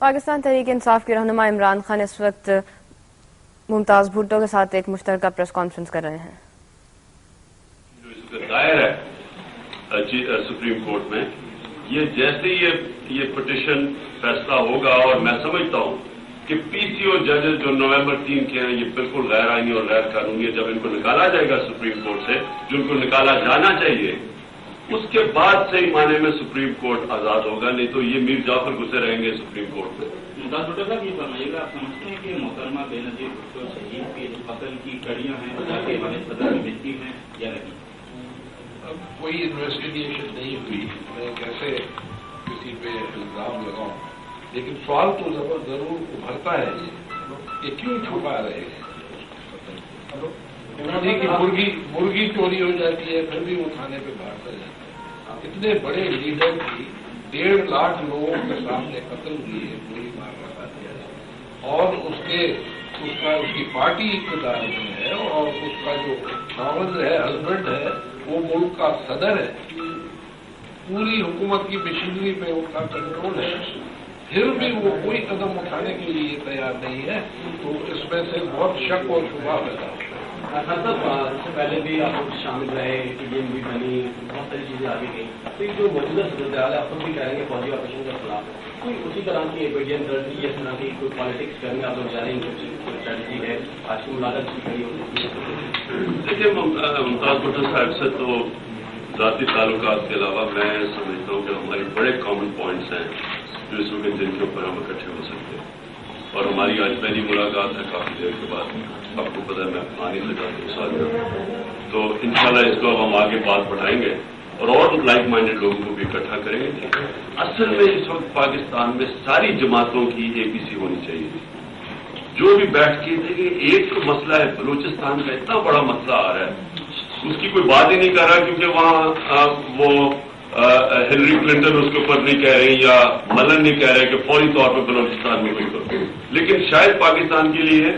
پاکستان تحریک انصاف کے رہنما عمران خان اس وقت ممتاز بھٹو کے ساتھ ایک مشترکہ پریس کانفرنس کر رہے ہیں. جو اس کا دائر ہے سپریم کورٹ میں، یہ جیسے یہ پٹیشن فیصلہ ہوگا، اور میں سمجھتا ہوں کہ پی سی او ججز جو نومبر 3 کے ہیں، یہ بالکل غیر آئینی اور غیر قانونی ہے. جب ان کو نکالا جائے گا سپریم کورٹ سے، جن کو نکالا جانا چاہیے، اس کے بعد صحیح معنی میں سپریم کورٹ آزاد ہوگا، نہیں تو یہ میر جعفر گھسے رہیں گے سپریم کورٹ میں. ممتاز بھٹو صاحب یہ فرمائیے گا، آپ سمجھتے ہیں کہ محترمہ بے نظیر بھٹو شہید کے جو قتل کی کڑیاں ہیں کے والد صدر میں ملتی ہیں یا نہیں؟ اب کوئی انویسٹیگیشن نہیں ہوئی، میں کیسے کسی پہ الزام لگاؤں، لیکن سوال تو ضرور ابھرتا ہے کہ کیوں چھپا رہے ہیں. کہ مرغی چوری ہو جاتی ہے پھر بھی وہ کھانے پہ بھاگتا ہے. اتنے بڑے لیڈر کی 1.5 لاکھ لوگوں کے سامنے قتل ہوئی ہے، گولی مار رکھا ہے، اور اس کی پارٹی اقتدار میں ہے، اور اس کا جو خاوند ہے، ہسبینڈ ہے، وہ ملک کا صدر ہے، پوری حکومت کی مشینری پہ ان کا کنٹرول ہے، پھر بھی وہ کوئی قدم اٹھانے کے لیے تیار نہیں ہے. تو اس میں سے بہت شک اور شبہ پیدا ہوتا ہے. اس سے پہلے بھی آپ شامل رہے، ٹیم بھی بنی، بہت ساری چیزیں آگے گئی. تو یہ جو موجودہ صورتحال ہے، آپ خود بھی کہہ رہے ہیں کہ فوجی آپریشن کے خلاف کوئی اسی طرح کی ایبیڈین درد یا اس طرح کی کوئی پالیٹکس کرنے آپ لوگ جا رہے ہیں، اسٹریٹجی ہے آج کی ملاقات کی کھڑی ہوگی؟ دیکھیے، ممتاز بھٹو صاحب سے تو ذاتی تعلقات کے علاوہ میں سمجھتا ہوں کہ ہمارے بڑے کامن پوائنٹس ہیں جو اس وقت جن کے اوپر ہم اکٹھے ہو سکتے ہیں. اور ہماری آج پہلی ملاقات ہے کافی دیر کے بعد. آپ کو پتہ ہے میں پانی سے کا 2 سال کا، تو انشاءاللہ اس کو ہم آگے بات بڑھائیں گے اور لائک مائنڈیڈ لوگوں کو بھی اکٹھا کریں گے. اصل میں اس وقت پاکستان میں ساری جماعتوں کی APC ہونی چاہیے تھی. جو بھی بیٹھ کے دیکھیں، ایک تو مسئلہ ہے بلوچستان کا، اتنا بڑا مسئلہ آ رہا ہے، اس کی کوئی بات ہی نہیں کر رہا، کیونکہ وہاں وہ ہلری کلنٹن اس کے اوپر نہیں کہہ رہی یا ملن نہیں کہہ رہے کہ فوری طور پہ بلوچستان میں کوئی کرو. لیکن شاید پاکستان کے لیے،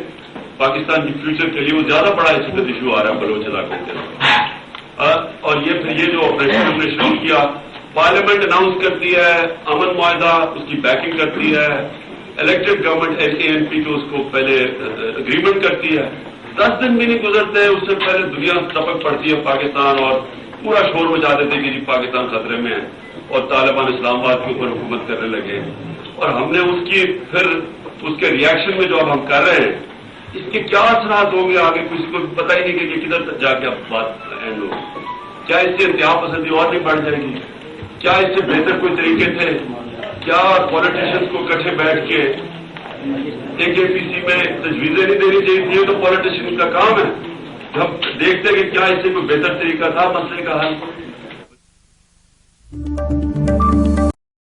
پاکستان کی فیوچر کے لیے وہ زیادہ بڑا اس وقت ایشو آ رہا ہے بلوچ علاقے کے اندر. اور یہ جو آپریشن ہم نے شروع کیا، پارلیمنٹ اناؤنس کرتی ہے امن معاہدہ، اس کی بیکنگ کرتی ہے، الیکٹڈ گورنمنٹ ANP کو اس کو پہلے اگریمنٹ کرتی ہے. 10 دن بھی نہیں گزرتے اس سے پہلے دنیا ٹپک پڑتی ہے پاکستان، اور پورا شور مچا دیتے کہ جی پاکستان خطرے میں ہے، اور طالبان اسلام آباد کے اوپر حکومت کرنے لگے. اور ہم نے اس کے ریئیکشن میں جو اب ہم کر رہے ہیں، اس کے کیا اثرات ہوں گے آگے کسی کو پتہ ہی نہیں کہ کدھر تک جا کے اب بات اینڈ ہو. کیا اس سے انتہا پسندی اور نہیں بڑھ جائے گی؟ کیا اس سے بہتر کوئی طریقے تھے؟ کیا پولیٹیشینس کو کٹھے بیٹھ کے ایک APC میں تجویزیں نہیں دینی چاہیے تھی؟ یہ تو پولیٹیشین کا کام ہے. ہم دیکھتے کہ کیا اس سے کوئی بہتر طریقہ تھا مسئلے کا حل.